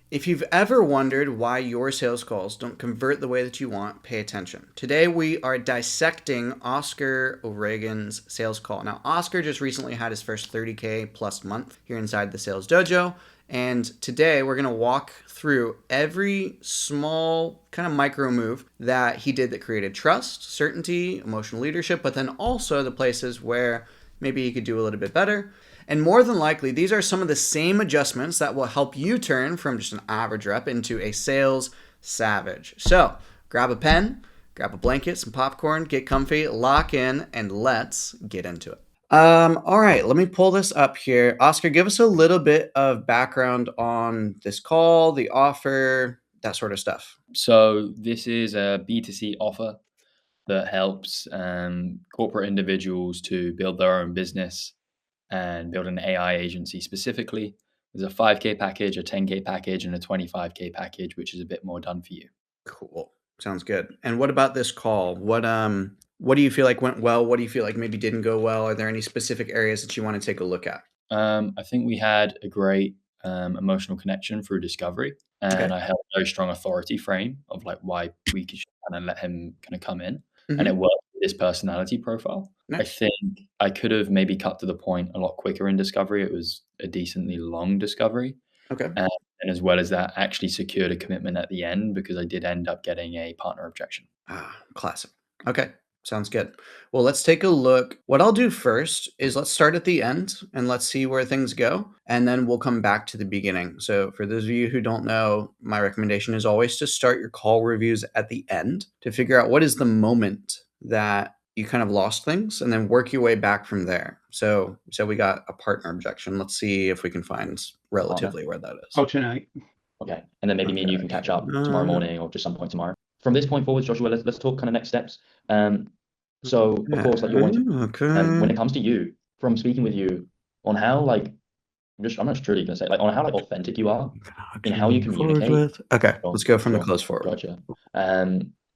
If you've ever wondered why your sales calls don't convert the way that you want, pay attention. Today we are dissecting Oscar O'Regan's sales call. Now, Oscar just recently had his first 30K plus month here inside the Sales Dojo. And today we're going to walk through every small kind of micro move that he did that created trust, certainty, emotional leadership, but then also the places where maybe he could do a little bit better. And more than likely, these are some of the same adjustments that will help you turn from just an average rep into a sales savage. So grab a pen, grab a blanket, some popcorn, get comfy, lock in, and let's get into it. All right, let me pull this up here. Oscar, give us a little bit of background on this call, the offer, that sort of stuff. So this is a B2C offer that helps corporate individuals to build their own business and build an AI agency specifically. There's a 5K package, a 10K package, and a 25K package, which is a bit more done for you. Cool. Sounds good. And what about this call? What do you feel like went well? What do you feel like maybe didn't go well? Are there any specific areas that you want to take a look at? I think we had a great emotional connection through discovery, and I held a very strong authority frame of like why we should kind of let him kind of come in, and it worked with his personality profile. I Nice. think I could have maybe cut to the point a lot quicker in discovery. It was a decently long discovery. Okay. And as well as that, actually secured a commitment at the end because I did end up getting a partner objection. Classic. Okay. Sounds good. Well, let's take a look. What I'll do first is let's start at the end and let's see where things go. And then we'll come back to the beginning. So for those of you who don't know, my recommendation is always to start your call reviews at the end to figure out what is the moment that you kind of lost things and then work your way back from there. So we got a partner objection. Let's see if we can find relatively where that is. Oh, tonight. Okay. And then maybe me and you can catch up tomorrow morning or just some point tomorrow. From this point forward, Joshua, let's talk kind of next steps. So of course, like you're wanting, when it comes to you, from speaking with you on how like, I'm not truly gonna say like on how like authentic you are in how you communicate. Okay, let's go from the close forward. Gotcha.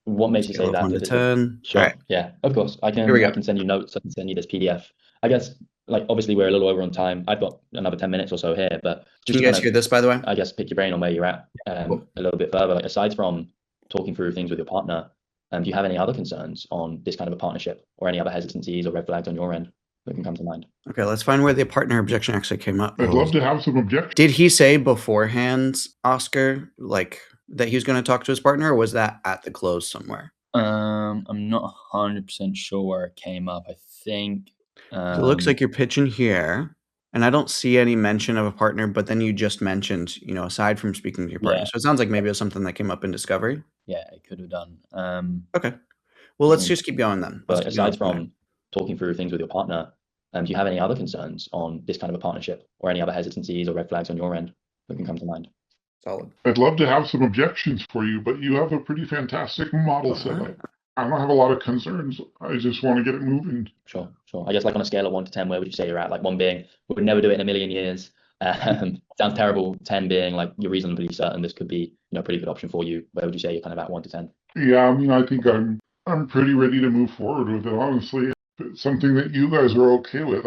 What makes you say that? 1 to 10. Sure. All right. Yeah, of course. I can send you notes. I can send you this PDF. I guess like obviously we're a little over on time. I've got another 10 minutes or so here, but just can you guys hear this, by the way? I guess pick your brain on where you're at a little bit further. Like aside from talking through things with your partner, do you have any other concerns on this kind of a partnership or any other hesitancies or red flags on your end that can come to mind? Okay, let's find where the partner objection actually came up. I'd love to have some objections. Did he say beforehand, Oscar, like that he was going to talk to his partner, or was that at the close somewhere? I'm not 100% sure where it came up. I think it looks like you're pitching here, and I don't see any mention of a partner, but then you just mentioned, aside from speaking to your partner. So it sounds like maybe it was something that came up in discovery. Yeah, it could have done. Okay. Well, let's just keep going then. But aside from talking through things with your partner, do you have any other concerns on this kind of a partnership or any other hesitancies or red flags on your end that can come to mind? Solid. I'd love to have some objections for you, but you have a pretty fantastic model set up. I don't have a lot of concerns. I just want to get it moving. Sure. I guess like on a scale of 1 to 10, where would you say you're at? Like 1 being, we would never do it in a million years. Sounds terrible. 10 being like you're reasonably certain this could be a pretty good option for you. Where would you say you're kind of at 1 to 10? Yeah, I mean, I think I'm pretty ready to move forward with it. Honestly, if it's something that you guys are okay with.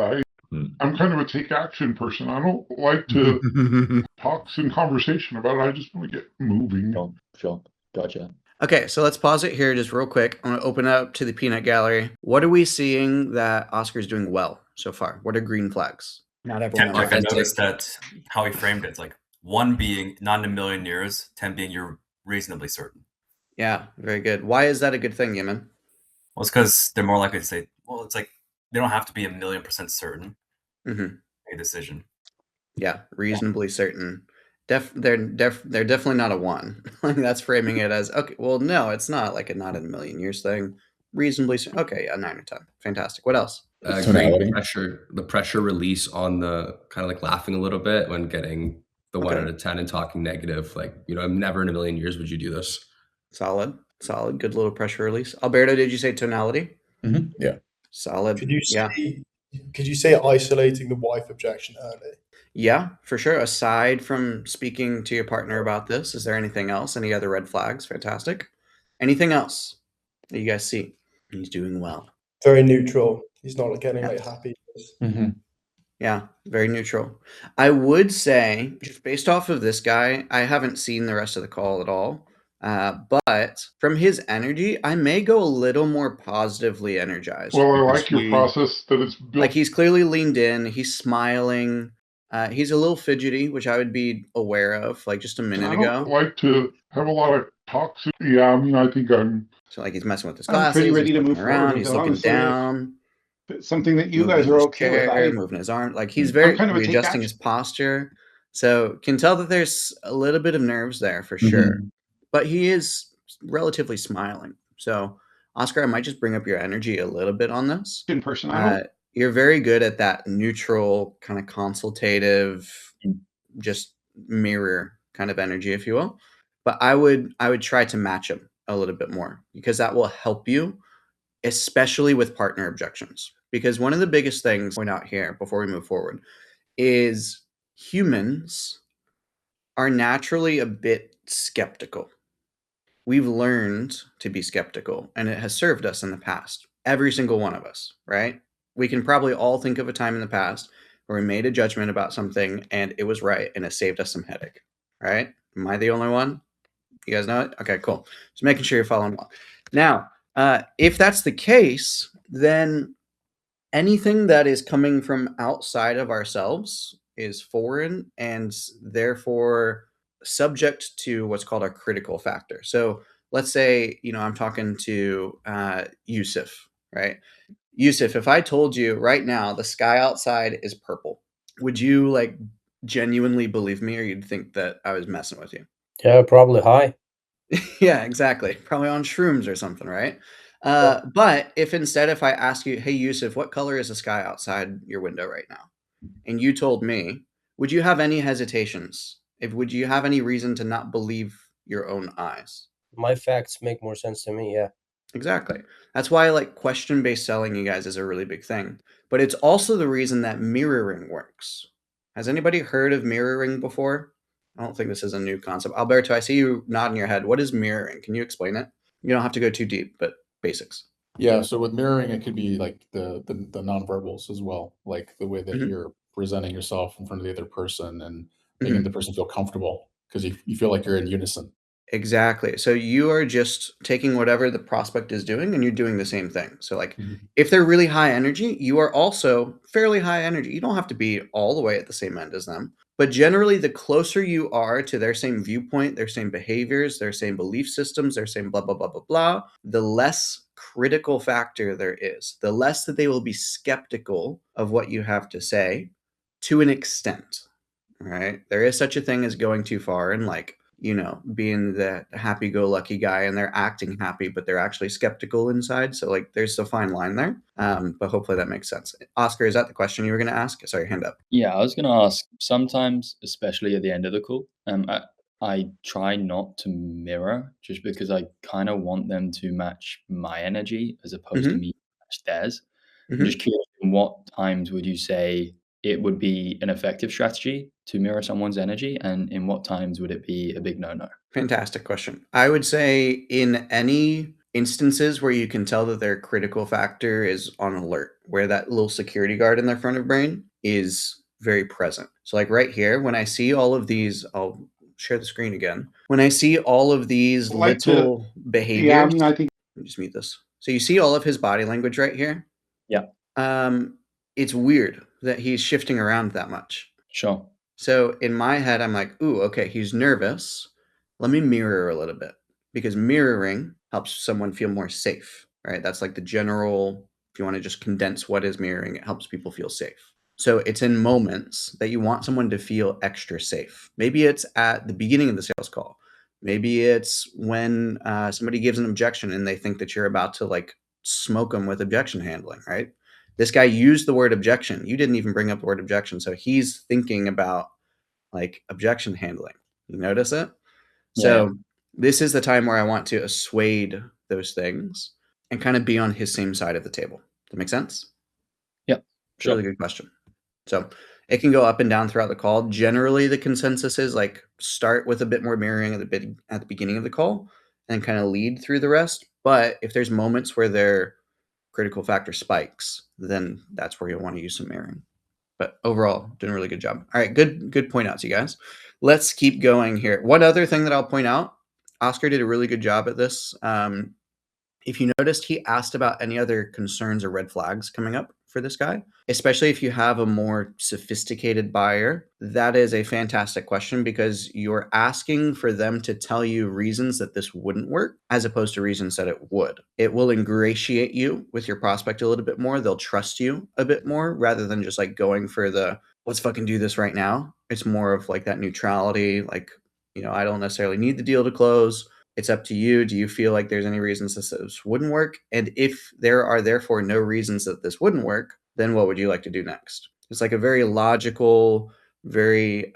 I'm kind of a take action person. I don't like to talks and conversation about it. I just want to get moving. Sure. Gotcha. Okay, so let's pause it here just real quick. I'm going to open up to the peanut gallery. What are we seeing that Oscar's doing well so far? What are green flags? Not everyone. I noticed that how he framed it. It's like 1 being not in a million years, 10 being you're reasonably certain. Yeah, very good. Why is that a good thing, Yemen? Well, it's because they're more likely to say, well, it's like they don't have to be 1,000,000% certain. A decision. Yeah, reasonably certain. They're definitely not a 1. Like that's framing it as okay. Well, no, it's not like a not in a million years thing. Reasonably certain. Okay, yeah, 9 or 10. Fantastic. What else? Great pressure. The pressure release on the kind of like laughing a little bit when getting the 1 out of 10 and talking negative. Like never in a million years would you do this. Solid. Good little pressure release. Alberto, did you say tonality? Yeah. Solid. Could you say isolating the wife objection early? Yeah, for sure. Aside from speaking to your partner about this, is there anything else? Any other red flags? Fantastic. Anything else that you guys see? He's doing well. Very neutral. He's not getting like happy. Yeah, very neutral. I would say, just based off of this guy, I haven't seen the rest of the call at all. But from his energy, I may go a little more positively energized. Well, I because like your process that it's built. Like he's clearly leaned in, he's smiling. He's a little fidgety, which I would be aware of like just a minute I ago. don't like to have a lot of toxic. Yeah, I mean, I think So like he's messing with his I'm glasses, pretty ready he's to looking move around, forward he's with it, looking honestly. down, It's something that you moving guys in are his okay with. chair, moving his arm. Like he's I'm very kind of a take readjusting his posture. So can tell that there's a little bit of nerves there for sure. But he is relatively smiling. So Oscar, I might just bring up your energy a little bit on this. in person. I hope. You're very good at that neutral, kind of consultative, just mirror kind of energy, if you will. But I would try to match him a little bit more because that will help you, especially with partner objections. Because one of the biggest things to point out here before we move forward is humans are naturally a bit skeptical. We've learned to be skeptical, and it has served us in the past. Every single one of us, right? We can probably all think of a time in the past where we made a judgment about something and it was right and it saved us some headache, right? Am I the only one? You guys know it? Okay, cool. Just making sure you're following along. Now, if that's the case, then anything that is coming from outside of ourselves is foreign and therefore subject to what's called our critical factor. So let's say, I'm talking to Yusuf, right? Yusuf, if I told you right now the sky outside is purple, would you like genuinely believe me, or you'd think that I was messing with you? Yeah, probably high. Yeah, exactly. Probably on shrooms or something, right? But if I ask you, hey, Yusuf, what color is the sky outside your window right now? And you told me, would you have any hesitations? Would you have any reason to not believe your own eyes? My facts make more sense to me, yeah. Exactly. That's why like question-based selling, you guys, is a really big thing. But it's also the reason that mirroring works. Has anybody heard of mirroring before? I don't think this is a new concept. Alberto, I see you nodding your head. What is mirroring? Can you explain it? You don't have to go too deep, but basics. Yeah, so with mirroring, it could be like the nonverbals as well, like the way that you're presenting yourself in front of the other person and making the person feel comfortable because you feel like you're in unison. Exactly. So you are just taking whatever the prospect is doing and you're doing the same thing. So like if they're really high energy, you are also fairly high energy. You don't have to be all the way at the same end as them. But generally, the closer you are to their same viewpoint, their same behaviors, their same belief systems, their same blah, blah, blah, blah, blah, the less critical factor there is, the less that they will be skeptical of what you have to say to an extent, right? There is such a thing as going too far and like, being the happy-go-lucky guy and they're acting happy, but they're actually skeptical inside. So like there's a fine line there. But hopefully that makes sense. Oscar, is that the question you were going to ask? Sorry, hand up. Yeah, I was going to ask, sometimes, especially at the end of the call, I try not to mirror just because I kind of want them to match my energy as opposed to me match theirs. I'm just curious, in what times would you say it would be an effective strategy to mirror someone's energy, and in what times would it be a big no-no? Fantastic question. I would say in any instances where you can tell that their critical factor is on alert, where that little security guard in their front of brain is very present. So like right here, when I see all of these, I'll share the screen again. When I see all of these little behaviors, Yeah, I mean, I think let me just mute this. So you see all of his body language right here? Yeah. It's weird that he's shifting around that much. Sure. So in my head, I'm like, ooh, okay, he's nervous. Let me mirror a little bit because mirroring helps someone feel more safe, right? That's like the general, if you want to just condense what is mirroring, it helps people feel safe. So it's in moments that you want someone to feel extra safe. Maybe it's at the beginning of the sales call. Maybe it's when somebody gives an objection and they think that you're about to like smoke them with objection handling, right? This guy used the word objection. You didn't even bring up the word objection. So he's thinking about like objection handling. You notice it? So this is the time where I want to assuade those things and kind of be on his same side of the table. Does that make sense? Yep. Sure. Really good question. So it can go up and down throughout the call. Generally, the consensus is like start with a bit more mirroring at the beginning of the call and kind of lead through the rest. But if there's moments where their critical factor spikes, then that's where you'll want to use some mirroring. But overall, doing a really good job. All right, good point outs, you guys. Let's keep going here. One other thing that I'll point out, Oscar did a really good job at this. If you noticed, he asked about any other concerns or red flags coming up for this guy, especially if you have a more sophisticated buyer. That is a fantastic question because you're asking for them to tell you reasons that this wouldn't work as opposed to reasons that it would. It will ingratiate you with your prospect a little bit more. They'll trust you a bit more rather than just like going for the let's fucking do this right now. It's more of like that neutrality, like, I don't necessarily need the deal to close. It's up to you. Do you feel like there's any reasons this wouldn't work? And if there are therefore no reasons that this wouldn't work, then what would you like to do next? It's like a very logical, very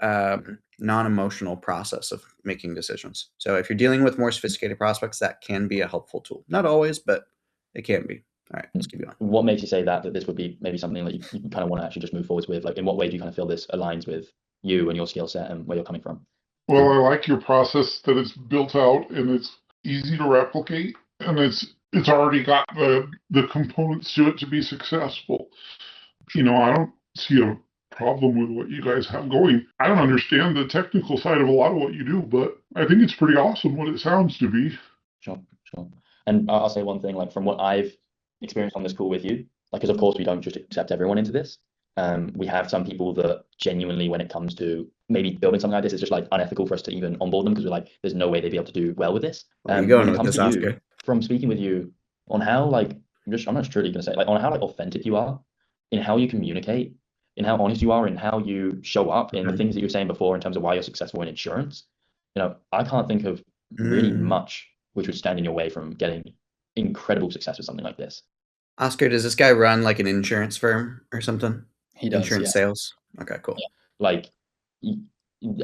non-emotional process of making decisions. So if you're dealing with more sophisticated prospects, that can be a helpful tool. Not always, but it can be. All right, let's keep going. What makes you say that this would be maybe something that you kind of want to actually just move forwards with? Like, in what way do you kind of feel this aligns with you and your skill set and where you're coming from? Well, I like your process that it's built out and it's easy to replicate and it's already got the components to it to be successful. I don't see a problem with what you guys have going. I don't understand the technical side of a lot of what you do, but I think it's pretty awesome what it sounds to be. Sure. And I'll say one thing, like from what I've experienced on this call with you, like, because of course we don't just accept everyone into this. We have some people that genuinely, when it comes to maybe building something like this, it's just like unethical for us to even onboard them because we're like, there's no way they'd be able to do well with this. When it comes to you, from speaking with you on how, like, I'm not truly gonna say, like, on how like authentic you are, in how you communicate, in how honest you are, in how you show up, in the things that you were saying before in terms of why you're successful in insurance. I can't think of really much which would stand in your way from getting incredible success with something like this. Oscar, does this guy run like an insurance firm or something? He does, insurance sales. Okay, cool. Yeah. Like,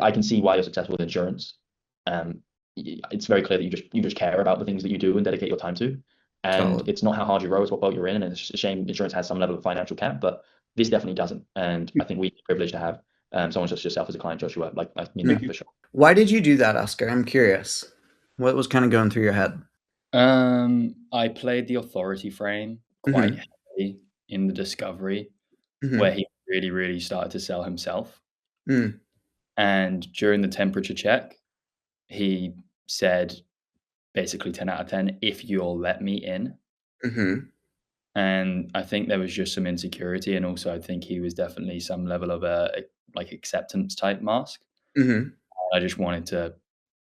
I can see why you're successful with insurance. It's very clear that you just care about the things that you do and dedicate your time to. And it's not how hard you row, it's what boat you're in. And it's a shame insurance has some level of financial cap, but this definitely doesn't. And I think we're privileged to have someone such as yourself as a client, Joshua. Like, I mean, that for sure. Why did you do that, Oscar? I'm curious. What was kind of going through your head? I played the authority frame quite heavily in the discovery, where he really, really started to sell himself. And during the temperature check, he said basically 10 out of 10, if you'll let me in. And I think there was just some insecurity. And also I think he was definitely some level of a like acceptance type mask. I just wanted to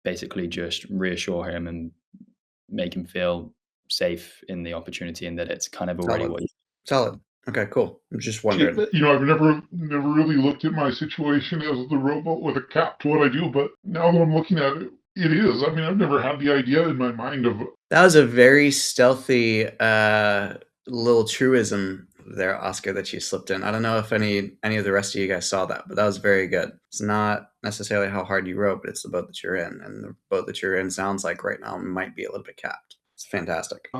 basically just reassure him and make him feel safe in the opportunity and that it's kind of already what Solid. Okay, cool. I'm just wondering. I've never really looked at my situation as the rowboat with a cap to what I do, but now that I'm looking at it, it is. I mean, I've never had the idea in my mind of. That was a very stealthy little truism there, Oscar, that you slipped in. I don't know if any of the rest of you guys saw that, but that was very good. It's not necessarily how hard you row, but it's the boat that you're in, and the boat that you're in sounds like right now might be a little bit capped. It's fantastic.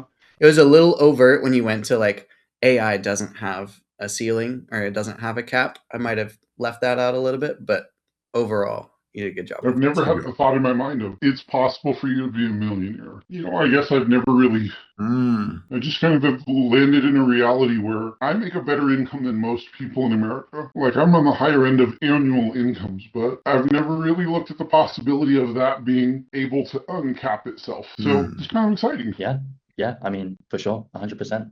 It was a little overt when you went to like AI doesn't have a ceiling or it doesn't have a cap. I might have left that out a little bit, but overall, you did a good job. I've never had the thought in my mind of it's possible for you to be a millionaire. I guess I've never really. I just kind of have landed in a reality where I make a better income than most people in America. Like, I'm on the higher end of annual incomes, but I've never really looked at the possibility of that being able to uncap itself. So it's kind of exciting. Yeah, I mean, for sure, 100%.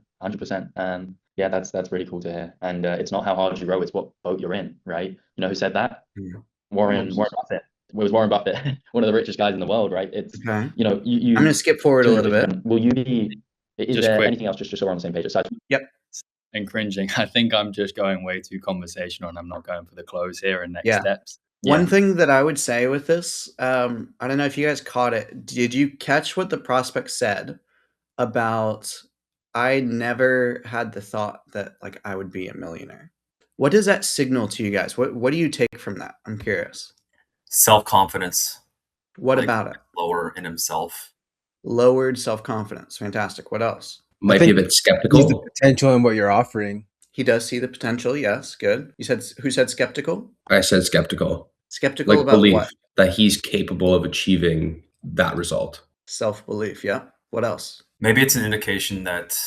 Yeah, that's really cool to hear. And it's not how hard you row, it's what boat you're in, right? You know who said that? Warren Buffett. It was Warren Buffett, one of the richest guys in the world, right? It's okay. You I'm going to skip forward a little bit. Will you be? Is Just there quick. anything else just so we're on the same page? Aside? Yep. And cringing. I think I'm just going way too conversational and I'm not going for the close here and next steps. One thing that I would say with this, I don't know if you guys caught it. Did you catch what the prospect said about? I never had the thought that like I would be a millionaire. What does that signal to you guys? What do you take from that? I'm curious. Self-confidence. What about it? Lower in himself. Lowered self-confidence. Fantastic. What else? Might be a bit skeptical. Sees the potential in what you're offering. He does see the potential. Yes. Good. You said, who said skeptical? I said skeptical. Skeptical like about belief what? That he's capable of achieving that result. Self-belief. Yeah. What else? Maybe it's an indication that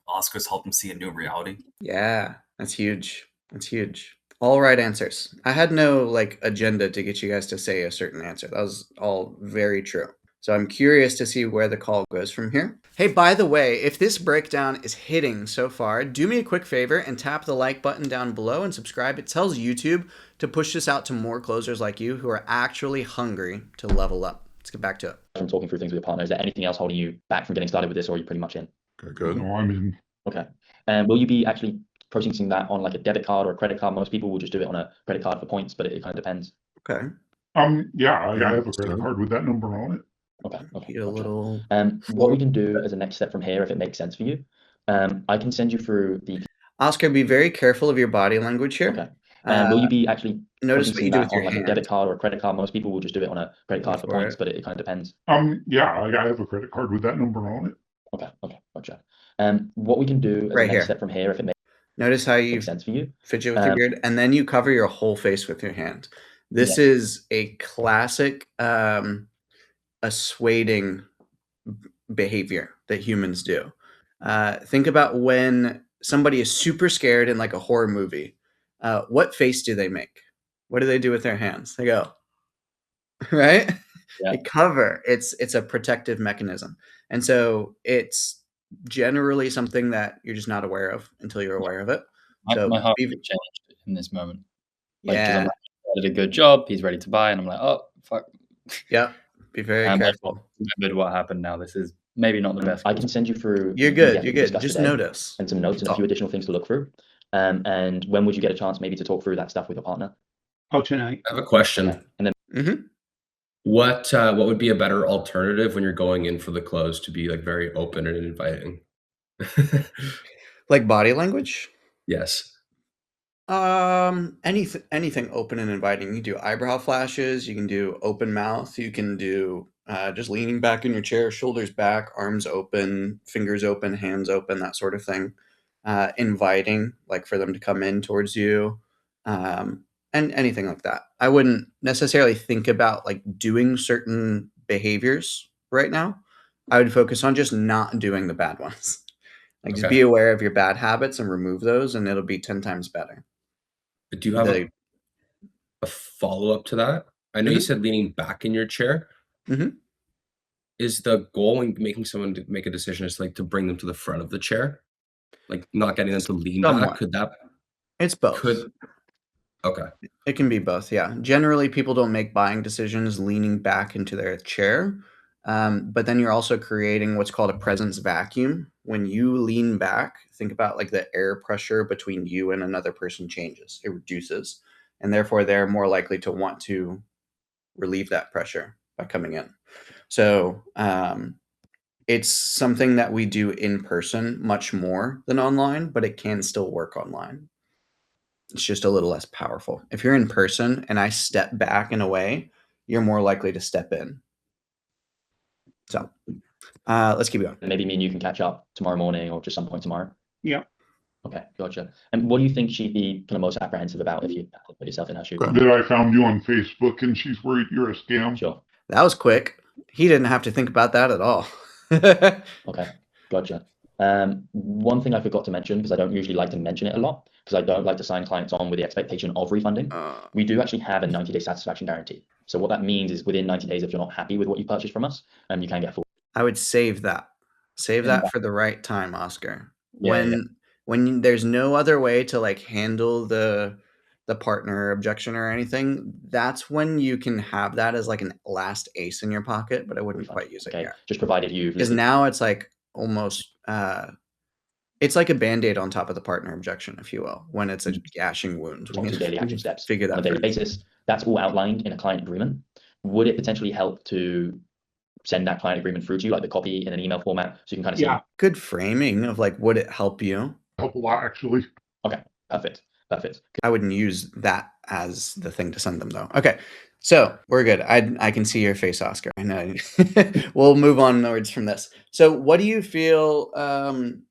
Oscar's helped him see a new reality. Yeah. That's huge. That's huge. All right answers. I had no like agenda to get you guys to say a certain answer. That was all very true. So I'm curious to see where the call goes from here. Hey, by the way, if this breakdown is hitting so far, do me a quick favor and tap the like button down below and subscribe. It tells YouTube to push this out to more closers like you who are actually hungry to level up. Let's get back to it. From talking through things with your partner, is there anything else holding you back from getting started with this, or are you pretty much in? Okay, good. No, I'm in. Okay. And will you be actually processing that on like a debit card or a credit card? Most people will just do it on a credit card for points, but it kind of depends. Okay. Yeah, I have a credit card with that number on it. Okay. Get a little. What we can do as a next step from here, if it makes sense for you, I can send you through the. Oscar, be very careful of your body language here. Okay. Will you be actually notice what you do with your on like hand. a debit card or a credit card? Most people will just do it on a credit card for points, but it kind of depends. Yeah, I have a credit card with that number on it. Okay, gotcha. What we can do as Right a next here. step from here, if it makes Notice how you sense for you, fidget with your beard, and then you cover your whole face with your hand. This is a classic assuading behavior that humans do. Think about when somebody is super scared in like a horror movie. What face do they make? What do they do with their hands? They go, right? Yeah. They cover. It's a protective mechanism. And so it's generally something that you're just not aware of until you're aware of it. So My heart changed in this moment. Like, yeah. I did a good job. He's ready to buy. And I'm like, oh, fuck. Yep. Be very careful. Remembered what happened now. This is maybe not the best. I can send you through. You're good. You're good. Just notice. And some notes and a few additional things to look through. And when would you get a chance maybe to talk through that stuff with your partner? Oh, tonight. I have a question. And then what would be a better alternative when you're going in for the close to be like very open and inviting? Like body language? Yes. Anything open and inviting. You can do eyebrow flashes, you can do open mouth, you can do just leaning back in your chair, shoulders back, arms open, fingers open, hands open, that sort of thing. Inviting, like for them to come in towards you, and anything like that. I wouldn't necessarily think about like doing certain behaviors right now. I would focus on just not doing the bad ones. Like just be aware of your bad habits and remove those, and it'll be 10 times better. Do you have a follow-up to that? I know you said leaning back in your chair. Is the goal when making someone to make a decision is like to bring them to the front of the chair? Like not getting them to lean back? Could that? It's both. Okay. It can be both, yeah. Generally, people don't make buying decisions leaning back into their chair. But then you're also creating what's called a presence vacuum. When you lean back, think about like the air pressure between you and another person changes. It reduces. And therefore, they're more likely to want to relieve that pressure by coming in. So it's something that we do in person much more than online, but it can still work online. It's just a little less powerful. If you're in person and I step back in a way, you're more likely to step in. So let's keep going. Maybe me and you can catch up tomorrow morning or just some point tomorrow. Yeah. Okay, gotcha. And what do you think she'd be kind of most apprehensive about if you put yourself in her shoes? That I found you on Facebook and she's worried you're a scam. Sure. That was quick. He didn't have to think about that at all. Okay, gotcha. One thing I forgot to mention, because I don't usually like to mention it a lot, because I don't like to sign clients on with the expectation of refunding. We do actually have a 90-day satisfaction guarantee. So what that means is within 90 days, if you're not happy with what you purchased from us, you can get full. I would save that. Save that for the right time, Oscar. When there's no other way to like handle the partner objection or anything, that's when you can have that as like an last ace in your pocket, but I wouldn't quite use it here. Just provided you, because now it's like almost it's like a band-aid on top of the partner objection, if you will, when it's a gashing wound. Daily action steps figure that on a daily basis. That's all outlined in a client agreement. Would it potentially help to send that client agreement through to you, like the copy in an email format, so you can kind of see? Good framing of like, would it help you? Help a lot, actually. Okay, perfect. I wouldn't use that as the thing to send them, though. Okay, so we're good. I can see your face, Oscar. I know. We'll move onwards from this. So, what do you feel?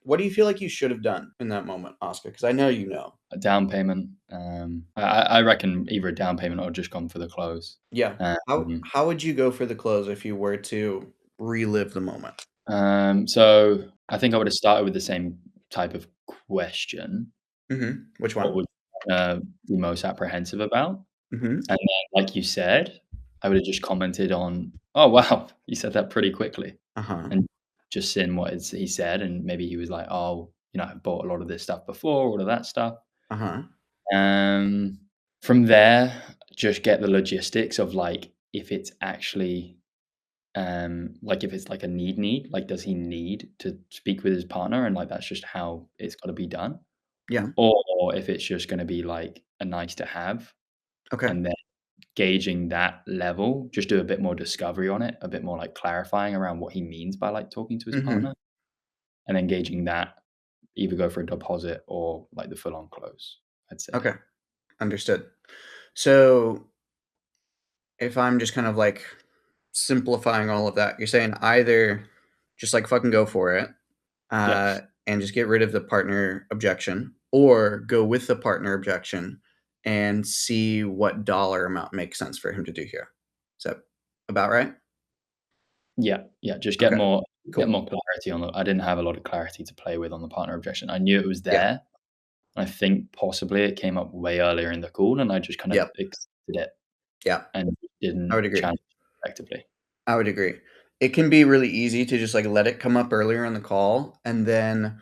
What do you feel like you should have done in that moment, Oscar? Because I know you know. A down payment. I reckon either a down payment or just gone for the close. Yeah. How would you go for the close if you were to relive the moment? So I think I would have started with the same type of question. Which one? partner be most apprehensive about? Mm-hmm. And then, like you said, I would have just commented on, "Oh, wow, you said that pretty quickly," Uh-huh. and just seen what he said, and maybe he was like, "Oh, I've bought a lot of this stuff before, all of that stuff." Uh-huh. From there, just get the logistics of like if it's actually like if it's like a need, like does he need to speak with his partner and like that's just how it's got to be done, Yeah. or if it's just going to be like a nice to have, Okay. and then gauging that level, just do a bit more discovery on it, a bit more like clarifying around what he means by like talking to his Mm-hmm. partner, and then gauging that, either go for a deposit or like the full on close, I'd say. Okay. Understood. So if I'm just kind of like simplifying all of that, you're saying either just like fucking go for it, Yes. and just get rid of the partner objection, or go with the partner objection and see what dollar amount makes sense for him to do here. Is that about right? Yeah, just get Okay. more Cool. get more clarity on it. I didn't have a lot of clarity to play with on the partner objection. I knew it was Yeah. there. I think possibly it came up way earlier in the call, and I just kind of Yep. accepted it Yeah. and I would didn't agree. challenge it effectively. I would agree. It can be really easy to just like let it come up earlier in the call and then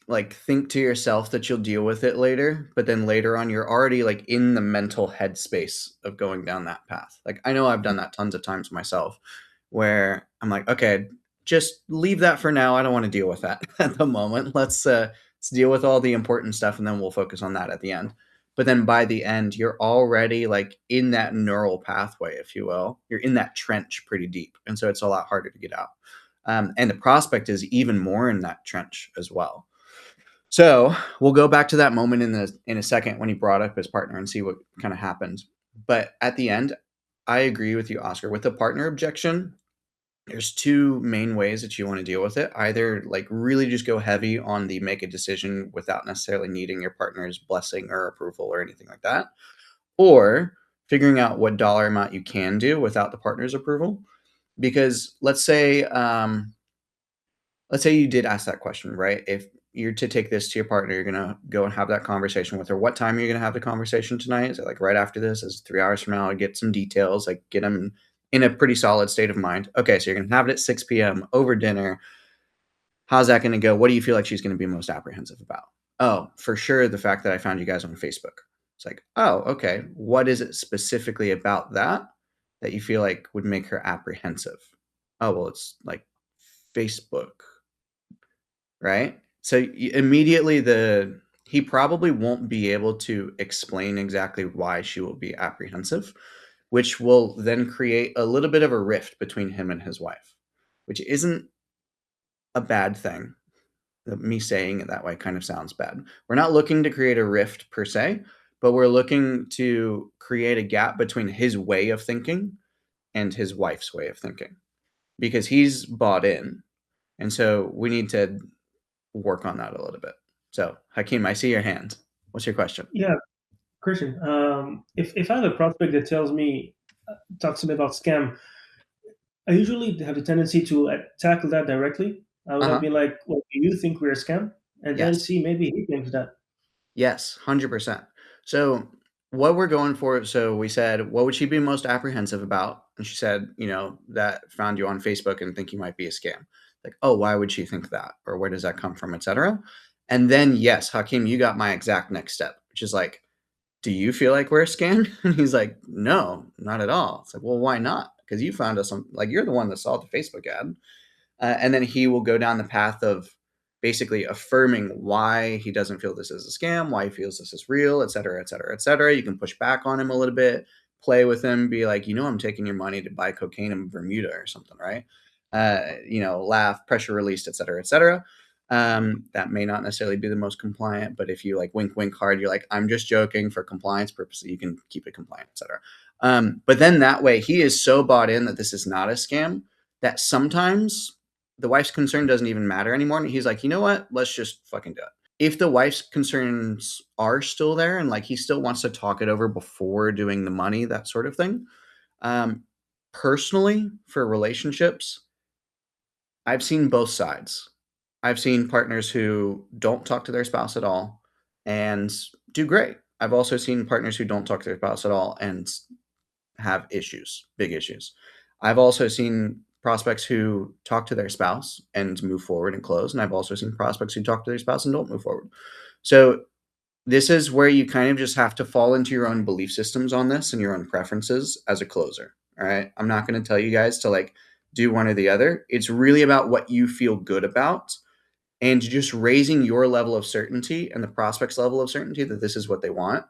like think to yourself that you'll deal with it later, but then later on you're already like in the mental headspace of going down that path. Like I know I've done that tons of times myself where I'm like, okay, just leave that for now. I don't want to deal with that at the moment. Let's deal with all the important stuff and then we'll focus on that at the end. But then by the end, you're already like in that neural pathway, if you will. You're in that trench pretty deep. And so it's a lot harder to get out. And the prospect is even more in that trench as well. So we'll go back to that moment in a second when he brought up his partner and see what kind of happened. But at the end, I agree with you, Oscar. With the partner objection, there's two main ways that you want to deal with it. Either like really just go heavy on the make a decision without necessarily needing your partner's blessing or approval or anything like that, or figuring out what dollar amount you can do without the partner's approval. Because let's say you did ask that question, right? If you're to take this to your partner, you're gonna go and have that conversation with her. What time are you gonna have the conversation tonight? Is it like right after this? Is it 3 hours from now? Get some details, like get them in a pretty solid state of mind. Okay, so you're gonna have it at 6 p.m. over dinner. How's that gonna go? What do you feel like she's gonna be most apprehensive about? Oh, for sure, the fact that I found you guys on Facebook. It's like, oh, okay. What is it specifically about that you feel like would make her apprehensive? Oh, well, it's like Facebook, right? So immediately he probably won't be able to explain exactly why she will be apprehensive, which will then create a little bit of a rift between him and his wife, which isn't a bad thing. Me saying it that way kind of sounds bad. We're not looking to create a rift per se, but we're looking to create a gap between his way of thinking and his wife's way of thinking, because he's bought in. And so we need to work on that a little bit. So Hakeem, I see your hand. What's your question? Yeah, Christian. If I have a prospect that talks to me about scam, I usually have a tendency to tackle that directly. I would be like, "Well, do you think we're a scam?" And then see maybe he thinks that. Yes, 100%. So what we're going for, so we said, what would she be most apprehensive about? And she said, that found you on Facebook and think you might be a scam. Like, oh, why would she think that? Or where does that come from, etc. And then, yes, Hakeem, you got my exact next step, which is like, do you feel like we're a scam? And he's like, no, not at all. It's like, well, why not? Because you found us on, like, you're the one that saw the Facebook ad. And then he will go down the path of basically affirming why he doesn't feel this is a scam, why he feels this is real, et cetera, et cetera, et cetera. You can push back on him a little bit, play with him, be like, I'm taking your money to buy cocaine in Bermuda or something, right? Laugh, pressure released, et cetera, et cetera. That may not necessarily be the most compliant, but if you like wink, wink hard, you're like, I'm just joking for compliance purposes, you can keep it compliant, et cetera. But then that way he is so bought in that this is not a scam that sometimes the wife's concern doesn't even matter anymore. And he's like, you know what? Let's just fucking do it. If the wife's concerns are still there and like he still wants to talk it over before doing the money, that sort of thing. Personally, for relationships, I've seen both sides. I've seen partners who don't talk to their spouse at all and do great. I've also seen partners who don't talk to their spouse at all and have issues, big issues. I've also seen prospects who talk to their spouse and move forward and close, and I've also seen prospects who talk to their spouse and don't move forward. So this is where you kind of just have to fall into your own belief systems on this and your own preferences as a closer. All right. I'm not going to tell you guys to like do one or the other. It's really about what you feel good about and just raising your level of certainty and the prospect's level of certainty that this is what they want,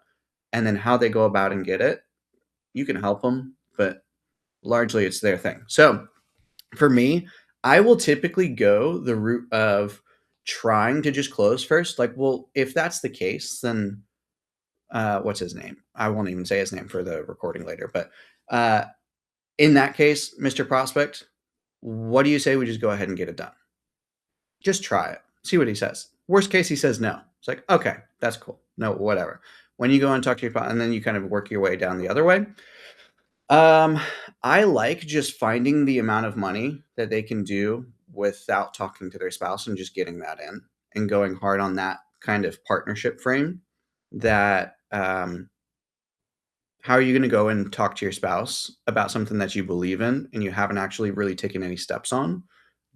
and then how they go about and get it. You can help them, but largely it's their thing. So for me, I will typically go the route of trying to just close first. Like, well, if that's the case, then what's his name? I won't even say his name for the recording later. But in that case, Mr. Prospect, what do you say we just go ahead and get it done? Just try it. See what he says. Worst case, he says no. It's like, okay, that's cool. No, whatever. When you go and talk to your and then you kind of work your way down the other way. I like just finding the amount of money that they can do without talking to their spouse and just getting that in and going hard on that kind of partnership frame. That how are you going to go and talk to your spouse about something that you believe in and you haven't actually really taken any steps on?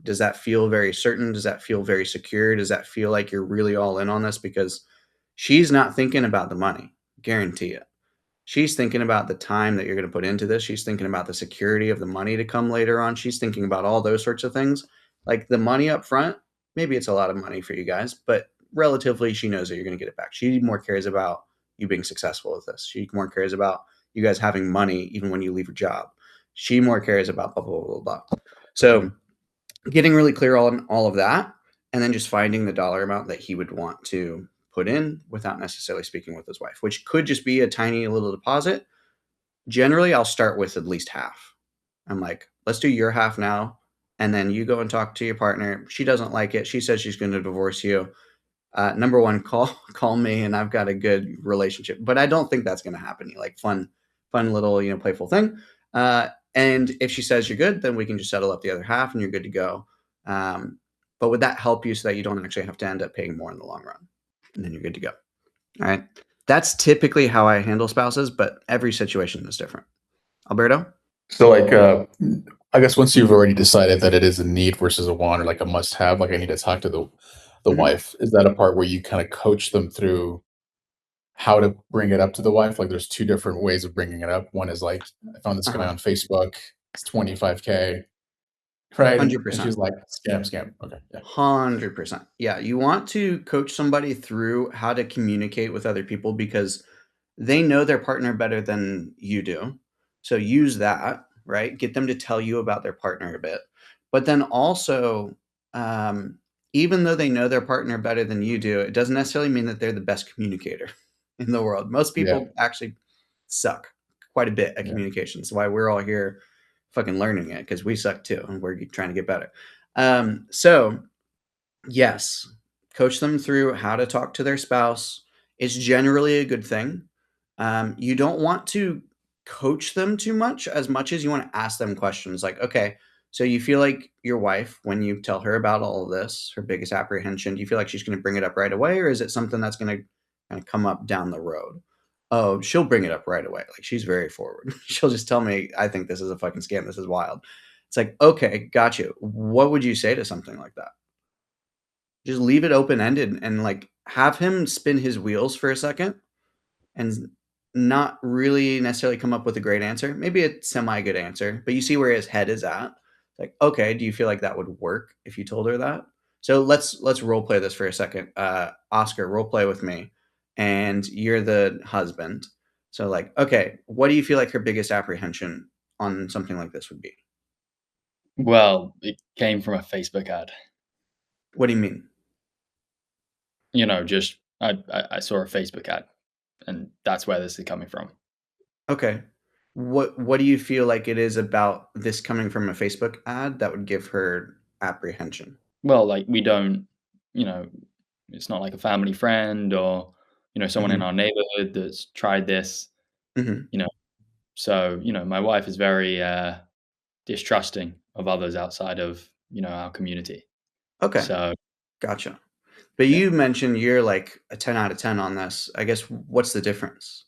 Does that feel very certain? Does that feel very secure? Does that feel like you're really all in on this? Because she's not thinking about the money, guarantee it. She's thinking about the time that you're going to put into this. She's thinking about the security of the money to come later on. She's thinking about all those sorts of things. Like the money up front, maybe it's a lot of money for you guys, but relatively she knows that you're going to get it back. She more cares about you being successful with this. She more cares about you guys having money even when you leave your job. She more cares about blah, blah, blah, blah. So getting really clear on all of that, and then just finding the dollar amount that he would want to put in without necessarily speaking with his wife, which could just be a tiny little deposit. Generally, I'll start with at least half. I'm like, let's do your half now, and then you go and talk to your partner. She doesn't like it. She says she's going to divorce you. Number one, call me, and I've got a good relationship. But I don't think that's going to happen. Like fun little, playful thing. And if she says you're good, then we can just settle up the other half, and you're good to go. But would that help you so that you don't actually have to end up paying more in the long run? And then you're good to go. All right. That's typically how I handle spouses, but every situation is different. Alberto? So I guess once you've already decided that it is a need versus a want, or like a must have, like I need to talk to the wife, is that a part where you kind of coach them through how to bring it up to the wife? Like there's two different ways of bringing it up. One is like, I found this guy on Facebook, it's 25K. Right. 100%. And she's like, scam. Okay. Yeah. 100%. Yeah. You want to coach somebody through how to communicate with other people because they know their partner better than you do. So use that, right? Get them to tell you about their partner a bit. But then also, even though they know their partner better than you do, it doesn't necessarily mean that they're the best communicator in the world. Most people actually suck quite a bit at communication. That's why we're all here fucking learning it, because we suck too and we're trying to get better. So yes, coach them through how to talk to their spouse. It's generally a good thing. You don't want to coach them too much as you want to ask them questions like, okay, so you feel like your wife, when you tell her about all of this, her biggest apprehension, do you feel like she's going to bring it up right away, or is it something that's going to kind of come up down the road? Oh, she'll bring it up right away. Like she's very forward. She'll just tell me, I think this is a fucking scam. This is wild. It's like, okay, got you. What would you say to something like that? Just leave it open-ended and like have him spin his wheels for a second and not really necessarily come up with a great answer. Maybe a semi-good answer, but you see where his head is at. Like, okay, do you feel like that would work if you told her that? So let's role play this for a second. Oscar, role play with me. And you're the husband. So like, okay, what do you feel like her biggest apprehension on something like this would be? Well, it came from a Facebook ad. What do you mean? Just I saw a Facebook ad, and that's where this is coming from. Okay. What do you feel like it is about this coming from a Facebook ad that would give her apprehension? Well, like we don't, it's not like a family friend or someone in our neighborhood that's tried this, So, my wife is very distrusting of others outside of, our community. Okay. So, gotcha. But you mentioned you're like a 10 out of 10 on this. I guess what's the difference?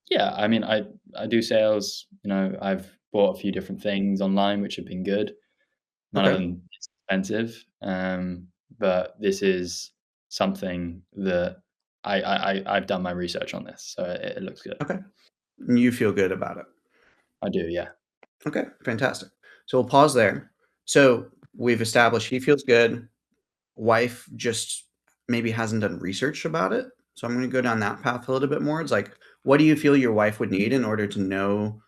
Yeah, I mean, I do sales. I've bought a few different things online which have been good. None of them is expensive, but this is something that I've done my research on this, so it looks good. Okay. And you feel good about it? I do, yeah. Okay, fantastic. So we'll pause there. So we've established he feels good. Wife just maybe hasn't done research about it. So I'm going to go down that path a little bit more. It's like, what do you feel your wife would need in order to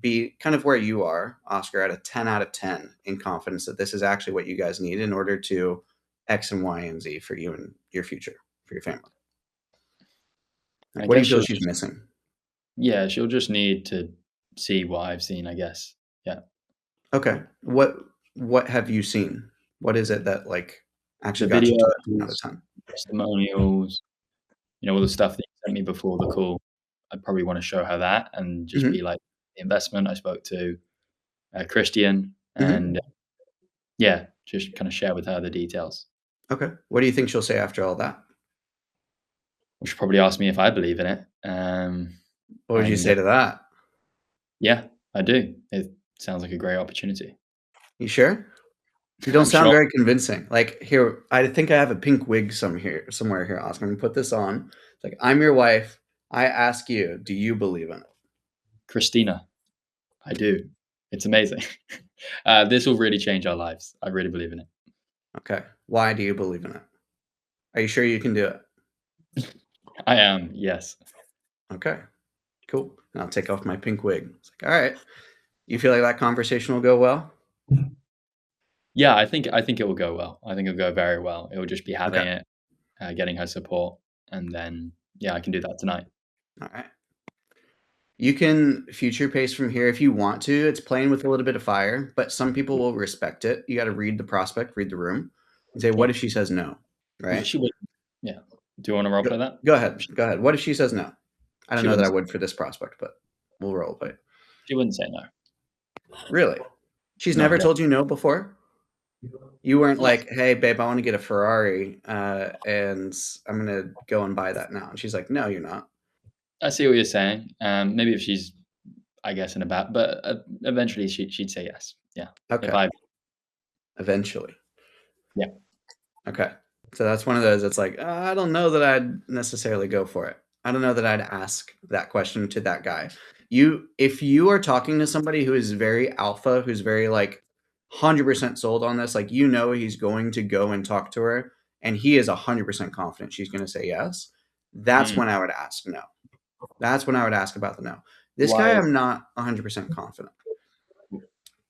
be kind of where you are, Oscar, at a 10 out of 10 in confidence that this is actually what you guys need in order to X and Y and Z for you and your future, for your family? Like, what do you feel she's missing? Yeah, she'll just need to see what I've seen, I guess. Yeah. Okay. What have you seen? What is it that like actually The got you to videos, 10 out of 10? testimonials, all the stuff that you sent me before the call. I'd probably want to show her that and just be like, the investment. I spoke to Christian and yeah, just kind of share with her the details. Okay. What do you think she'll say after all that? Well, she'll probably ask me if I believe in it. What would you say to that? Yeah, I do. It sounds like a great opportunity. You sure? You don't sound very convincing. Like, here, I think I have a pink wig somewhere here, Oscar. I'm gonna put this on. It's like, I'm your wife. I ask you, do you believe in it? Christina, I do. It's amazing. This will really change our lives. I really believe in it. Okay. Why do you believe in it? Are you sure you can do it? I am, yes. Okay. Cool. And I'll take off my pink wig. It's like, all right. You feel like that conversation will go well? Yeah, I think it will go well. I think it'll go very well. It will just be having it, getting her support, and then I can do that tonight. All right. You can future pace from here if you want to. It's playing with a little bit of fire, but some people will respect it. You got to read the prospect, read the room, and say, what if she says no? Right? She would. Yeah. Do you want to role play that? Go ahead. What if she says no? I don't know that I would for this prospect, but we'll role play. She wouldn't say no. Really? She's never told you no before? You weren't like, hey, babe, I want to get a Ferrari, and I'm going to go and buy that now. And she's like, no, you're not. I see what you're saying. Maybe if she's, I guess, in a bad, but eventually she'd say yes. Yeah. Okay. Eventually. Yeah. Okay. So that's one of those. It's like, I don't know that I'd necessarily go for it. I don't know that I'd ask that question to that guy. If you are talking to somebody who is very alpha, who's very like 100% sold on this, like, he's going to go and talk to her and he is 100% confident she's going to say yes. That's when I would ask no. That's when I would ask about the no. This guy, I'm not 100% confident.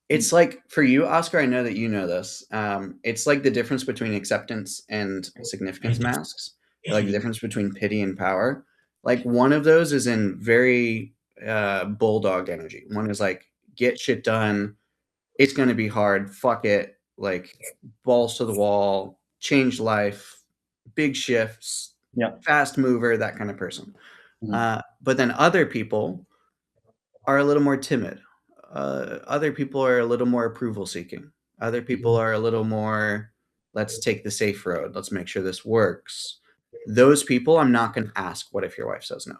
It's like, for you, Oscar, I know that you know this. It's like the difference between acceptance and significance masks, like the difference between pity and power. Like, one of those is in very bulldog energy. One is like, get shit done. It's going to be hard. Fuck it. Like, balls to the wall, change life, big shifts, fast mover, that kind of person. But then other people are a little more timid. Other people are a little more approval seeking. Other people are a little more, let's take the safe road. Let's make sure this works. Those people, I'm not going to ask, what if your wife says no?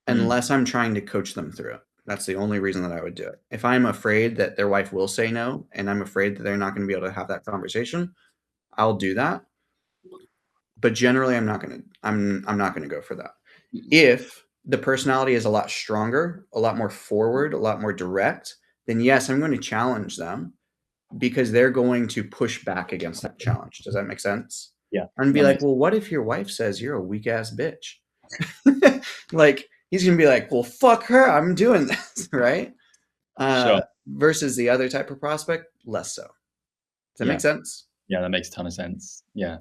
Unless I'm trying to coach them through it. That's the only reason that I would do it. If I'm afraid that their wife will say no, and I'm afraid that they're not going to be able to have that conversation, I'll do that. But generally, I'm not going to go for that. If the personality is a lot stronger, a lot more forward, a lot more direct, then yes, I'm going to challenge them because they're going to push back against that challenge. Does that make sense? Yeah. I'm going to be like, well, what if your wife says you're a weak ass bitch? Like, he's going to be like, well, fuck her. I'm doing this. Right. Sure. Versus the other type of prospect, less so. Does that make sense? Yeah, that makes a ton of sense. Yeah.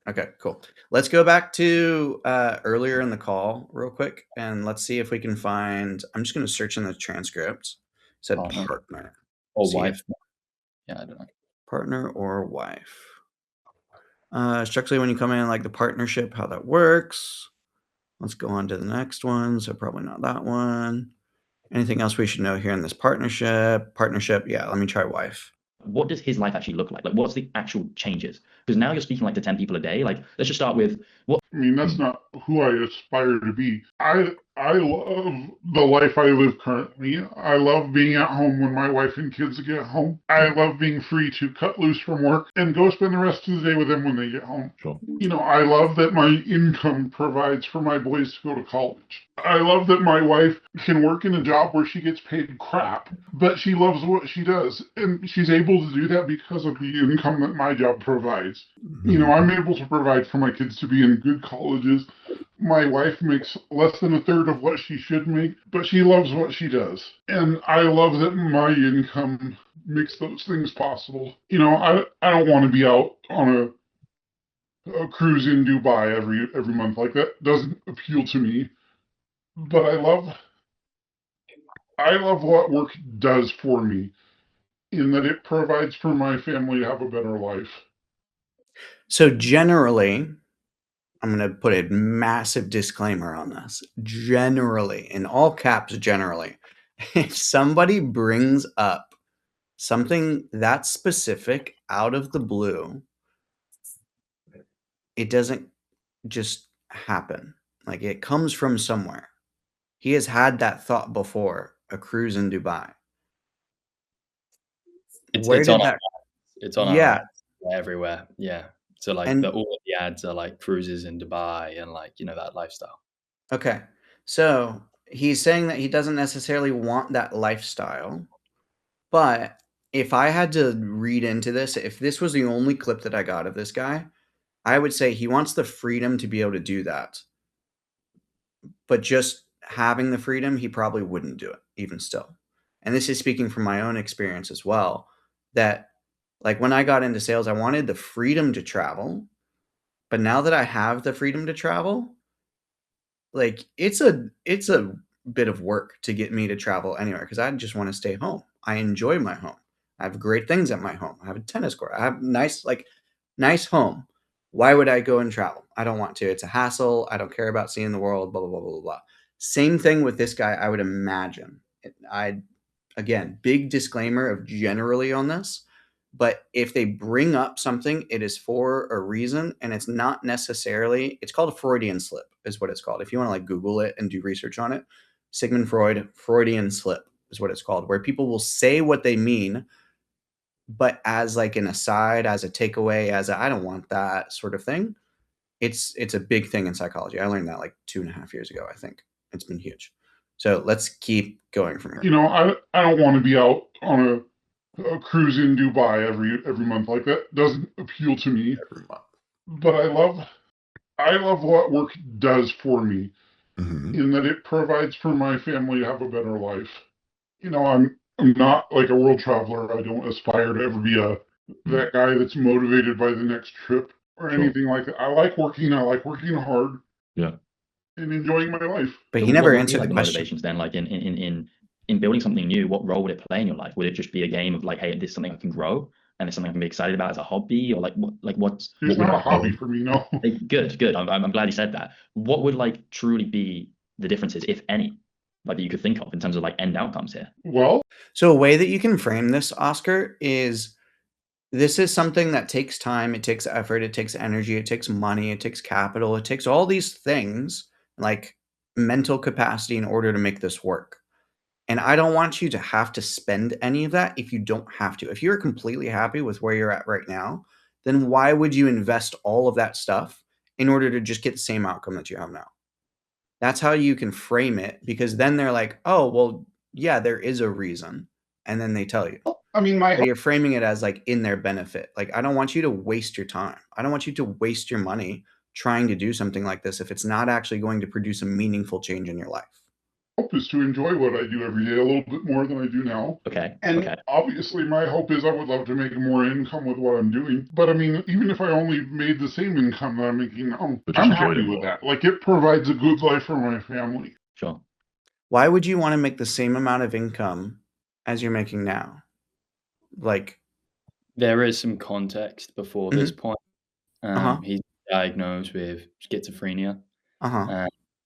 Okay, cool. Let's go back to earlier in the call real quick, and let's see if we can find. I'm just going to search in the transcript. It said partner or wife. Yeah, I don't know. Partner or wife. Structurally, when you come in, like the partnership, how that works. Let's go on to the next one. So probably not that one. Anything else we should know here in this partnership? Partnership, yeah. Let me try wife. what does his life actually look like? Like, what's the actual changes? Because now you're speaking like to 10 people a day. Like, let's just start with what. I mean, that's not who I aspire to be. I love the life I live currently. I love being at home when my wife and kids get home. I love being free to cut loose from work and go spend the rest of the day with them when they get home. Sure. You know, I love that my income provides for my boys to go to college. I love that my wife can work in a job where she gets paid crap, but she loves what she does. And she's able to do that because of the income that my job provides. You know, I'm able to provide for my kids to be in good colleges. My wife makes less than a third of what she should make, but she loves what she does. And I love that my income makes those things possible. You know, I don't want to be out on a cruise in Dubai every month. Like, that doesn't appeal to me. But I love what work does for me, in that it provides for my family to have a better life. So generally, I'm going to put a massive disclaimer on this. Generally, in all caps, generally, if somebody brings up something that specific out of the blue, it doesn't just happen. Like, it comes from somewhere. He has had that thought before, a cruise in Dubai. It's on our ads everywhere. Yeah. So like all of the ads are like cruises in Dubai and like, you know, that lifestyle. Okay. So he's saying that he doesn't necessarily want that lifestyle. But if I had to read into this, if this was the only clip that I got of this guy, I would say he wants the freedom to be able to do that. But just having the freedom, he probably wouldn't do it, even still. And this is speaking from my own experience as well, that like when I got into sales, I wanted the freedom to travel. But now that I have the freedom to travel, like it's a bit of work to get me to travel anywhere, because I just want to stay home. I enjoy my home. I have great things at my home. I have a tennis court. I have nice home. Why would I go and travel? I don't want to. It's a hassle. I don't care about seeing the world, blah, blah, blah, blah, blah. Same thing with this guy, I would imagine. Again, big disclaimer of generally on this, but if they bring up something, it is for a reason, and it's not necessarily, it's called a Freudian slip is what it's called. If you want to like Google it and do research on it, Sigmund Freud, Freudian slip is what it's called, where people will say what they mean, but as like an aside, as a takeaway, as a, I don't want that sort of thing. It's a big thing in psychology. I learned that like 2.5 years ago, I think. It's been huge. So let's keep going from here. You know, I don't want to be out on a cruise in Dubai every month. Like, that doesn't appeal to me. Every month. But I love what work does for me, in that it provides for my family to have a better life. You know, I'm not like a world traveler. I don't aspire to ever be that guy that's motivated by the next trip or anything like that. I like working hard. Yeah. And enjoying my life. But he never answered like the question. Motivations then, like in building something new, what role would it play in your life? Would it just be a game of like, hey, this is something I can grow and it's something I can be excited about as a hobby, or what's it's not a hobby for me, no. Good. I'm glad you said that. What would like truly be the differences, if any, like that you could think of in terms of like end outcomes here? Well, so a way that you can frame this, Oscar, is this is something that takes time, it takes effort, it takes energy, it takes money, it takes capital, it takes all these things like mental capacity in order to make this work. And I don't want you to have to spend any of that if you don't have to. If you're completely happy with where you're at right now, then why would you invest all of that stuff in order to just get the same outcome that you have now? That's how you can frame it, because then they're like, oh, well, yeah, there is a reason. And then they tell you. I mean, but you're framing it as like in their benefit. Like, I don't want you to waste your time. I don't want you to waste your money trying to do something like this if it's not actually going to produce a meaningful change in your life. Hope is to enjoy what I do every day a little bit more than I do now. Okay. And obviously my hope is I would love to make more income with what I'm doing. But I mean, even if I only made the same income that I'm making now, I'm happy with that. Like, it provides a good life for my family. Sure. Why would you want to make the same amount of income as you're making now? Like, there is some context before this point. He's diagnosed with schizophrenia,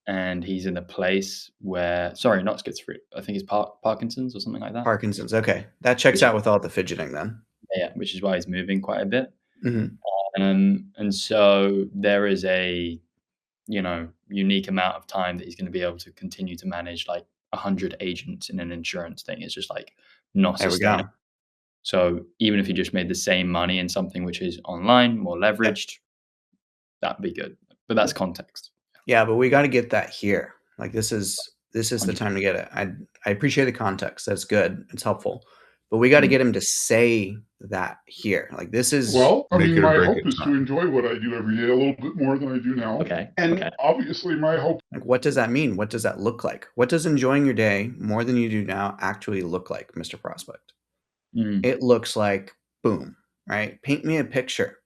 and he's in a place where, sorry, not schizophrenia, I think it's Parkinson's or something like that. Parkinson's, okay. That checks out with all the fidgeting then. Yeah, which is why he's moving quite a bit. Mhm. And so there is a, unique amount of time that he's going to be able to continue to manage like 100 agents in an insurance thing. It's just like not There we sustainable. go. So even if you just made the same money in something which is online, more leveraged, that'd be good. But that's context. Yeah, but we got to get that here. Like this is the time to get it. I appreciate the context. That's good. It's helpful. But we got to get him to say that here. Like this is Well, I Make mean, it or my break hope it is to time. enjoy what I do every day a little bit more than I do now. Okay. And Okay. obviously my hope, like what does that mean? What does that look like? What does enjoying your day more than you do now actually look like, Mr. Prospect? It looks like boom, right? Paint me a picture.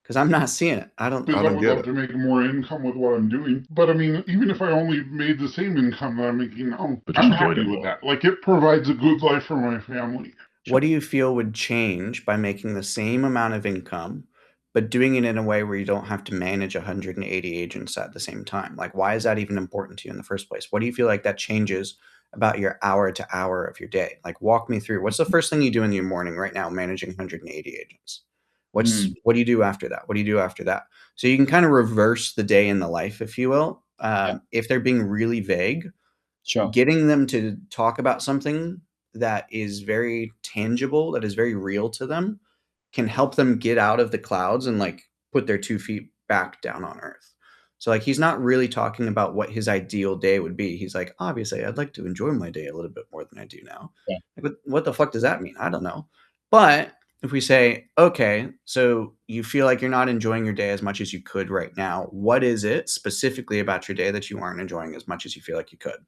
Because I'm not seeing it. I is I don't would get love it. to make more income with what I'm doing. But I mean, even if I only made the same income that I'm making now, But just I'm enjoyed happy it with more. that. Like it provides a good life for my family. What do you feel would change by making the same amount of income, but doing it in a way where you don't have to manage 180 agents at the same time? Like, why is that even important to you in the first place? What do you feel like that changes about your hour to hour of your day? Like, walk me through. What's the first thing you do in your morning right now, managing 180 agents? What do you do after that? What do you do after that? So you can kind of reverse the day in the life, if you will. If they're being really vague, Sure. getting them to talk about something that is very tangible, that is very real to them, can help them get out of the clouds and like put their 2 feet back down on earth. So like he's not really talking about what his ideal day would be. He's like, obviously, I'd like to enjoy my day a little bit more than I do now. Yeah. But what the fuck does that mean? I don't know. But if we say, okay, so you feel like you're not enjoying your day as much as you could right now, what is it specifically about your day that you aren't enjoying as much as you feel like you could?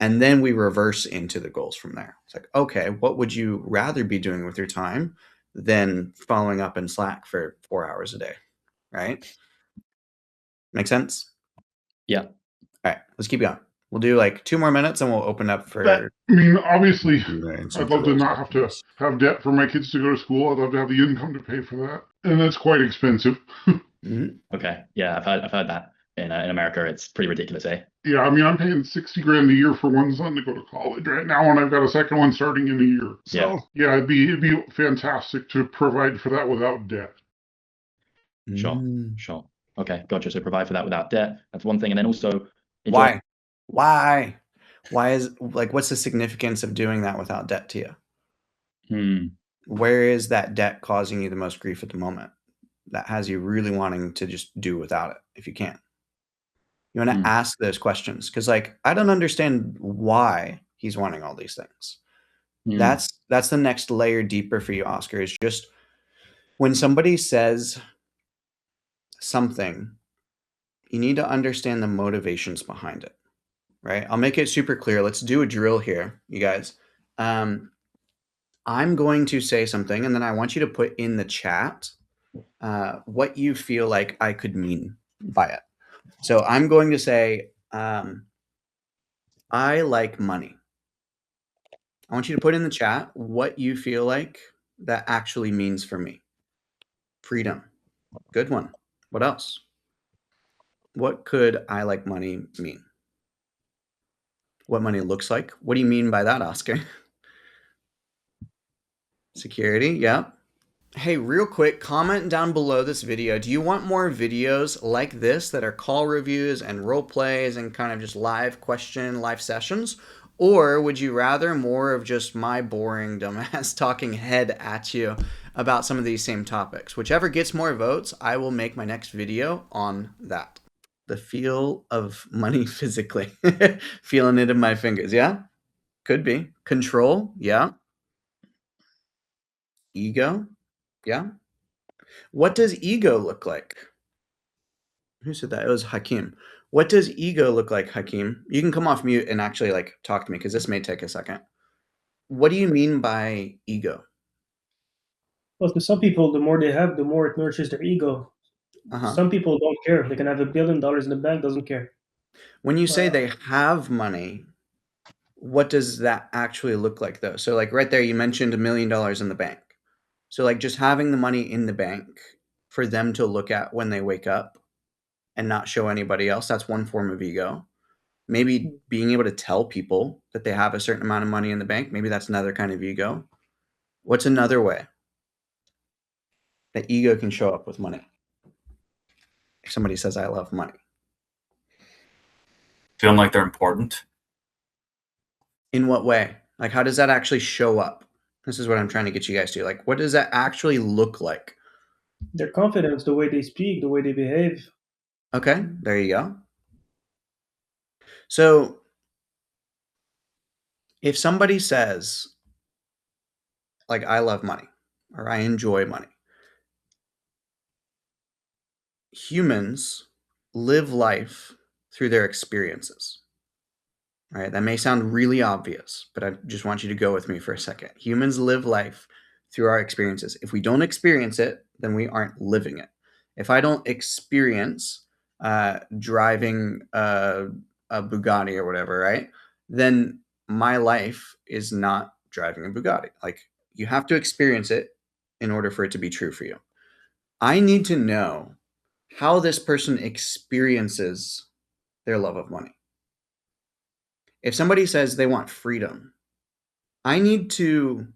And then we reverse into the goals from there. It's like, okay, what would you rather be doing with your time than following up in Slack for 4 hours a day, right? Make sense? Yeah. All right, let's keep going. We'll do like 2 more minutes and we'll open up for... I mean, obviously, I'd love to not have to have debt for my kids to go to school. I'd love to have the income to pay for that. And that's quite expensive. Okay. Yeah, I've heard that. In America, it's pretty ridiculous, eh? Yeah, I mean, I'm paying $60,000 a year for one son to go to college right now, and I've got a second one starting in a year. So yeah, it'd be fantastic to provide for that without debt. Sure. Okay, gotcha. So provide for that without debt. That's one thing, and then also Why is like what's the significance of doing that without debt to you? Where is that debt causing you the most grief at the moment that has you really wanting to just do without it if you can? You want to ask those questions because like I don't understand why he's wanting all these things. That's the next layer deeper for you, Oscar, is just when somebody says something, you need to understand the motivations behind it, right? I'll make it super clear. Let's do a drill here, you guys. I'm going to say something, and then I want you to put in the chat what you feel like I could mean by it. So I'm going to say, I like money. I want you to put in the chat what you feel like that actually means for me. Freedom. Good one. What else? What could I like money mean? What money looks like? What do you mean by that, Oscar? Security, yeah. Hey, real quick, comment down below this video. Do you want more videos like this that are call reviews and role plays and kind of just live sessions? Or would you rather more of just my boring dumbass talking head at you about some of these same topics? Whichever gets more votes, I will make my next video on that. The feel of money physically. Feeling it in my fingers, yeah? Could be. Control, yeah. Ego, yeah. What does ego look like? Who said that? It was Hakeem. What does ego look like, Hakeem? You can come off mute and actually like talk to me because this may take a second. What do you mean by ego? Well, for some people, the more they have, the more it nurtures their ego. Some people don't care. They can have $1 billion in the bank, doesn't care. When you say they have money, what does that actually look like though? So like right there, you mentioned $1 million in the bank. So like just having the money in the bank for them to look at when they wake up and not show anybody else, that's one form of ego. Maybe being able to tell people that they have a certain amount of money in the bank, maybe that's another kind of ego. What's another way that ego can show up with money? If somebody says, I love money. Feeling like they're important. In what way? Like, how does that actually show up? This is what I'm trying to get you guys to. Like, what does that actually look like? Their confidence, the way they speak, the way they behave. Okay, there you go. So if somebody says, like, I love money or I enjoy money, humans live life through their experiences. All right, that may sound really obvious, but I just want you to go with me for a second. Humans live life through our experiences. If we don't experience it, then we aren't living it. If I don't experience driving a Bugatti or whatever, right, then my life is not driving a Bugatti. Like, you have to experience it in order for it to be true for you. I need to know how this person experiences their love of money. If somebody says they want freedom, I need to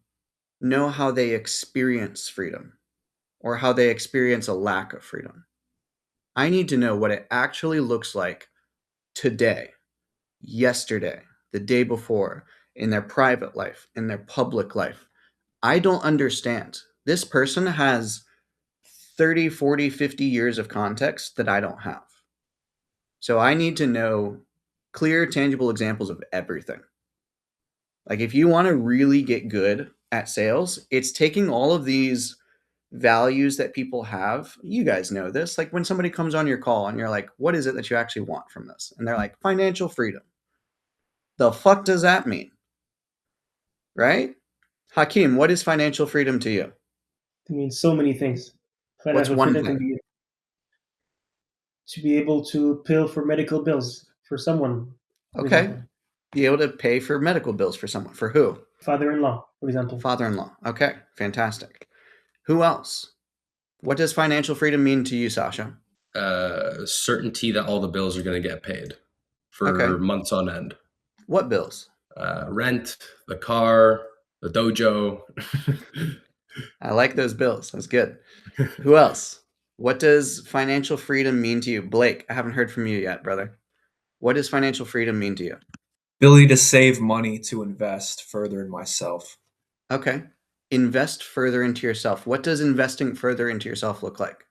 know how they experience freedom or how they experience a lack of freedom. I need to know what it actually looks like today, yesterday, the day before, in their private life, in their public life. I don't understand. This person has 30, 40, 50 years of context that I don't have. So I need to know clear, tangible examples of everything. Like, if you want to really get good at sales, it's taking all of these values that people have. You guys know this. Like, when somebody comes on your call and you're like, what is it that you actually want from this? And they're like, financial freedom. The fuck does that mean? Right? Hakeem, what is financial freedom to you? It means so many things. What's Financial one freedom can thing? be to be able to pay for medical bills for someone. For Okay. example. Be able to pay for medical bills for someone. For who? Father-in-law, for example. Father-in-law. Okay, fantastic. Who else? What does financial freedom mean to you, Sasha? Certainty that all the bills are going to get paid for months on end. What bills? Rent, the car, the dojo. I like those bills. That's good. Who else? What does financial freedom mean to you? Blake, I haven't heard from you yet, brother. What does financial freedom mean to you? Ability to save money to invest further in myself. Okay. Invest further into yourself. What does investing further into yourself look like?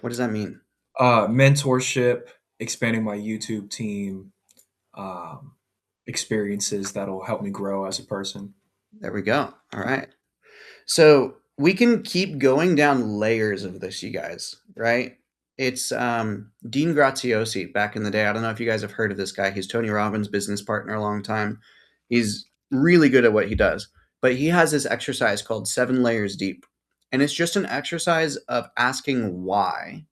What does that mean? Mentorship, expanding my YouTube team, experiences that'll help me grow as a person. There we go. All right. So we can keep going down layers of this, you guys, right? It's Dean Graziosi back in the day. I don't know if you guys have heard of this guy. He's Tony Robbins' business partner a long time. He's really good at what he does. But he has this exercise called 7 Layers Deep. And it's just an exercise of asking why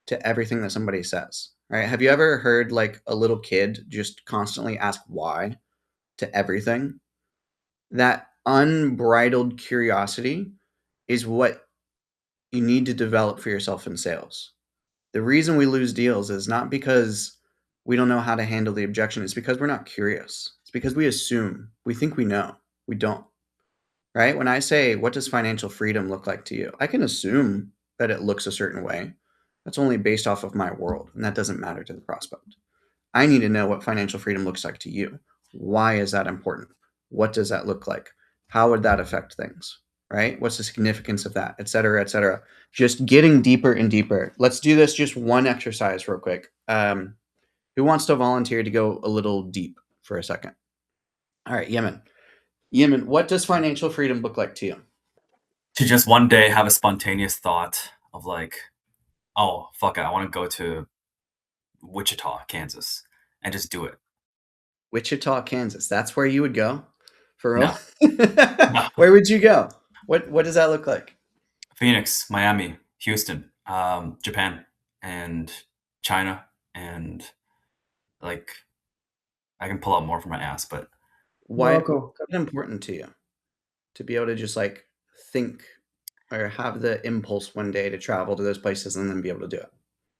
to everything that somebody says, right? Have you ever heard like a little kid just constantly ask why to everything? That unbridled curiosity is what you need to develop for yourself in sales. The reason we lose deals is not because we don't know how to handle the objection. It's because we're not curious. It's because we assume. We think we know. We don't. Right? When I say, what does financial freedom look like to you? I can assume that it looks a certain way. That's only based off of my world, and that doesn't matter to the prospect. I need to know what financial freedom looks like to you. Why is that important? What does that look like? How would that affect things? Right? What's the significance of that, et cetera, et cetera. Just getting deeper and deeper. Let's do this just one exercise real quick. Who wants to volunteer to go a little deep for a second? All right, Yemen. Yemen, what does financial freedom look like to you? To just one day have a spontaneous thought of like, oh, fuck it, I want to go to Wichita, Kansas, and just do it. Wichita, Kansas. That's where you would go? For real? No. Where would you go? What does that look like? Phoenix, Miami, Houston, Japan, and China, and like I can pull out more from my ass, but why is it important to you to be able to just like think or have the impulse one day to travel to those places and then be able to do it?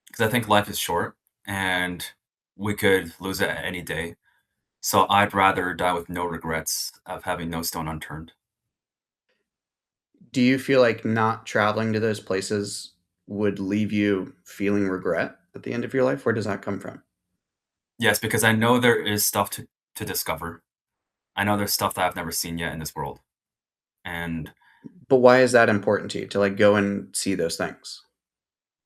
Because I think life is short and we could lose it any day. So I'd rather die with no regrets of having no stone unturned. Do you feel like not traveling to those places would leave you feeling regret at the end of your life? Where does that come from? Yes, because I know there is stuff to discover. I know there's stuff that I've never seen yet in this world. But why is that important to you to like go and see those things?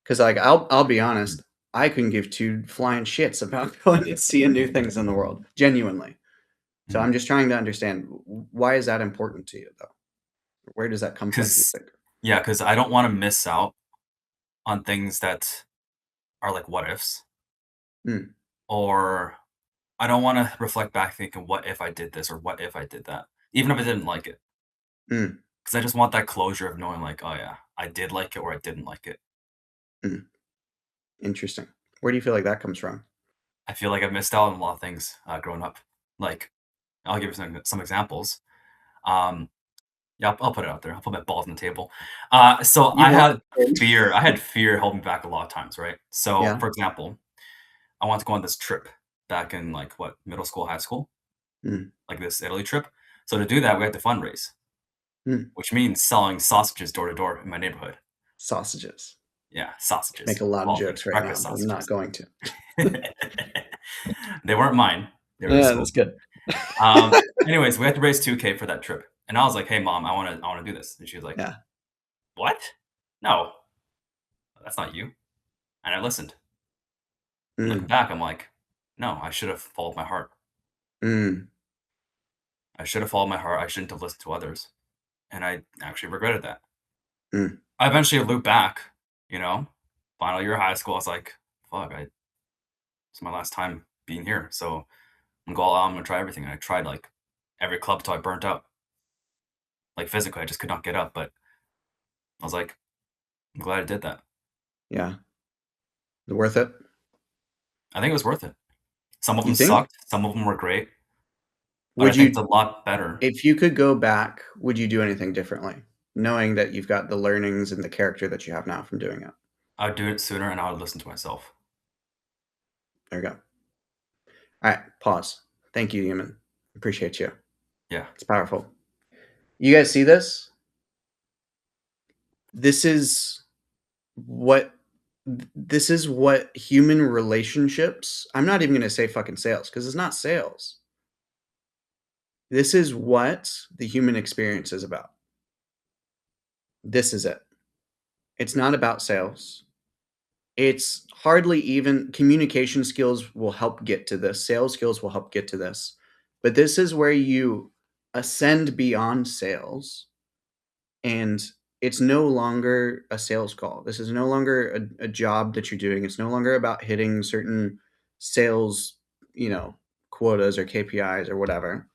Because like I'll be honest, I couldn't give two flying shits about going and seeing new things in the world, genuinely. So I'm just trying to understand, why is that important to you, though? Where does that come from? Yeah, because I don't want to miss out on things that are like what ifs, or I don't want to reflect back thinking, what if I did this or what if I did that, even if I didn't like it. Because I just want that closure of knowing, like, oh yeah, I did like it or I didn't like it. Interesting. Where do you feel like that comes from? I feel like I've missed out on a lot of things growing up. Like, I'll give you some examples. Yeah, I'll put it out there. I'll put my balls on the table. So I had fear. I had fear holding me back a lot of times, right? So, for example, I wanted to go on this trip back in like middle school, high school, like this Italy trip. So to do that, we had to fundraise, which means selling sausages door to door in my neighborhood. Sausages. Yeah, sausages. Make a lot of jokes right now, but I'm not going to. They weren't mine. They were that's good. Anyways, we had to raise $2,000 for that trip. And I was like, hey, Mom, I want to do this. And she was like, what? No, that's not you. And I listened. Looking back, I'm like, no, I should have followed my heart. I should have followed my heart. I shouldn't have listened to others. And I actually regretted that. I eventually looped back, final year of high school. I was like, fuck, it's my last time being here. So I'm going to go all out. I'm going to try everything. And I tried like every club till I burnt out. Like physically, I just could not get up. But I was like, I'm glad I did that. Yeah. Is it worth it? I think it was worth it. Some of them sucked. Some of them were great. But I think it's a lot better. If you could go back, would you do anything differently? Knowing that you've got the learnings and the character that you have now from doing it. I would do it sooner and I would listen to myself. There you go. All right, pause. Thank you, Human. Appreciate you. Yeah. It's powerful. You guys see this? This is what human relationships, I'm not even going to say fucking sales, because it's not sales. This is what the human experience is about. This is it. It's not about sales. It's hardly even, communication skills will help get to this. Sales skills will help get to this. But this is where you ascend beyond sales, and it's no longer a sales call. This is no longer a job that you're doing. It's no longer about hitting certain sales, quotas or KPIs or whatever.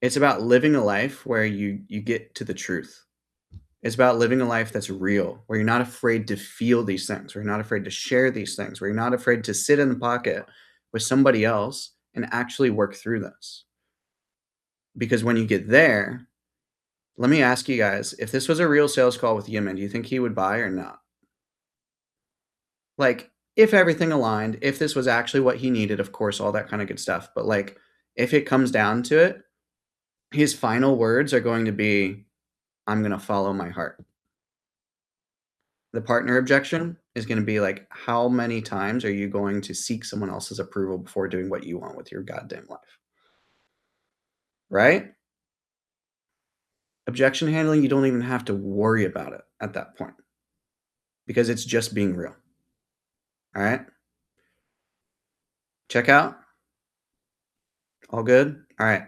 It's about living a life where you get to the truth. It's about living a life that's real, where you're not afraid to feel these things, where you're not afraid to share these things, where you're not afraid to sit in the pocket with somebody else and actually work through this. Because when you get there, let me ask you guys, if this was a real sales call with Yimin, do you think he would buy or not? Like, if everything aligned, if this was actually what he needed, of course, all that kind of good stuff. But like, if it comes down to it, his final words are going to be, I'm going to follow my heart. The partner objection is going to be like, how many times are you going to seek someone else's approval before doing what you want with your goddamn life? Right? Objection handling, you don't even have to worry about it at that point, because it's just being real. All right? Check out. All good? All right.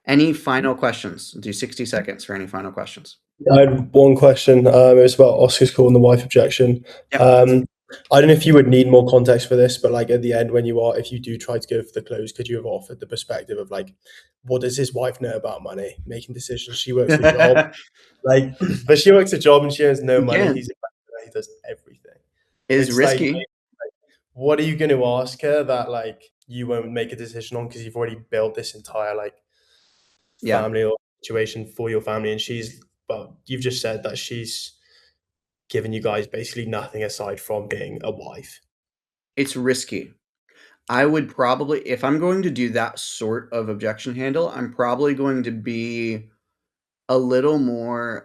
Any final questions? I'll do 60 seconds for any final questions. I had one question. It was about Oscar's call and the wife objection. Yep. I don't know if you would need more context for this, but like at the end, if you do try to go for the close, could you have offered the perspective of like, what does his wife know about money? Making decisions. She works a job, but she works a job and she has no money. Again, He does everything. It's risky. Like, what are you going to ask her that like you won't make a decision on because you've already built this entire family or situation for your family, and you've just said that she's given you guys basically nothing aside from being a wife. It's risky. I would probably, if I'm going to do that sort of objection handle, I'm probably going to be a little more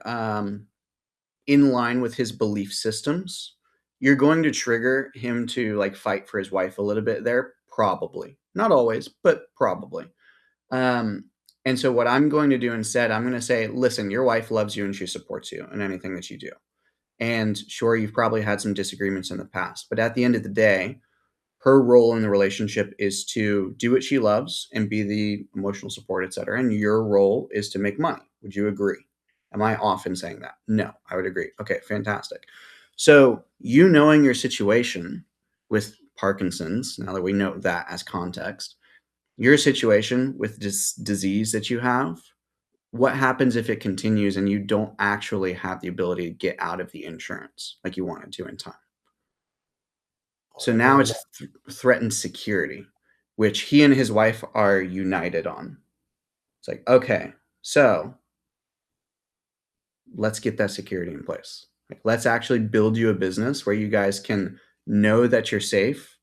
in line with his belief systems, you're going to trigger him to like fight for his wife a little bit there. Probably. Not always, but probably. And so what I'm going to do instead, I'm going to say, listen, your wife loves you and she supports you in anything that you do. And sure, you've probably had some disagreements in the past, but at the end of the day, her role in the relationship is to do what she loves and be the emotional support, etc. And your role is to make money. Would you agree? Am I off in saying that? No, I would agree. Okay, fantastic. So you knowing your situation with Parkinson's, now that we know that as context, your situation with this disease that you have, what happens if it continues and you don't actually have the ability to get out of the insurance like you wanted to in time? So now it's threatened security, which he and his wife are united on. It's like, okay, so let's get that security in place. Like, let's actually build you a business where you guys can know that you're safe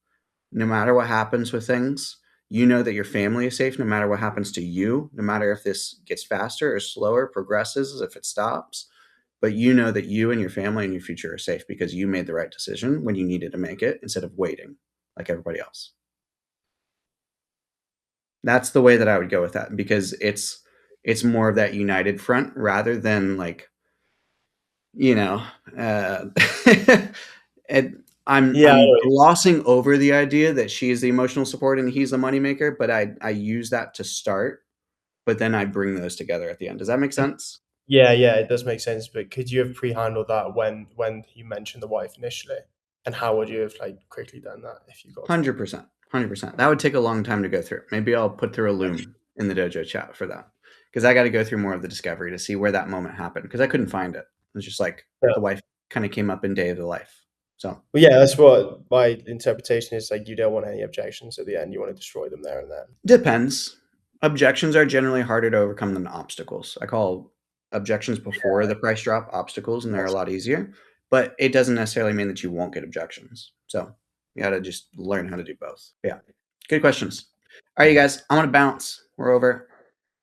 no matter what happens with things. You know that your family is safe no matter what happens to you, no matter if this gets faster or slower, progresses, if it stops. But you know that you and your family and your future are safe because you made the right decision when you needed to make it instead of waiting like everybody else. That's the way that I would go with that, because it's more of that united front rather than like, you know, I'm glossing over the idea that she is the emotional support and he's the moneymaker, but I use that to start, but then I bring those together at the end. Does that make sense? Yeah, it does make sense. But could you have pre-handled that when you mentioned the wife initially? And how would you have like quickly done that if you got 100%? That would take a long time to go through. Maybe I'll put through a loom in the dojo chat for that, because I got to go through more of the discovery to see where that moment happened, because I couldn't find it. It was just like the wife kind of came up in day of the life. So yeah, that's what my interpretation is. Like, you don't want any objections at the end. You want to destroy them there and then. Depends. Objections are generally harder to overcome than obstacles. I call objections before the price drop obstacles, and they're a lot easier, but it doesn't necessarily mean that you won't get objections. So you got to just learn how to do both. Yeah. Good questions. All right, you guys, I want to bounce. We're over.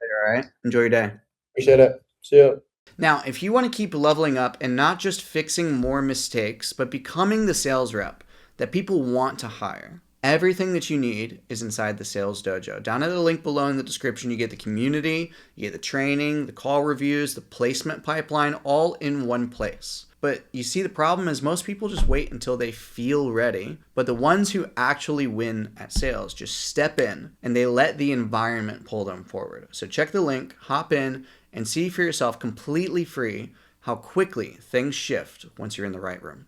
All right. Enjoy your day. Appreciate it. See ya. Now, if you want to keep leveling up and not just fixing more mistakes, but becoming the sales rep that people want to hire, everything that you need is inside the Sales Dojo. Down at the link below in the description, you get the community, you get the training, the call reviews, the placement pipeline, all in one place. But you see, the problem is most people just wait until they feel ready. But the ones who actually win at sales just step in and they let the environment pull them forward. So check the link, hop in, and see for yourself completely free how quickly things shift once you're in the right room.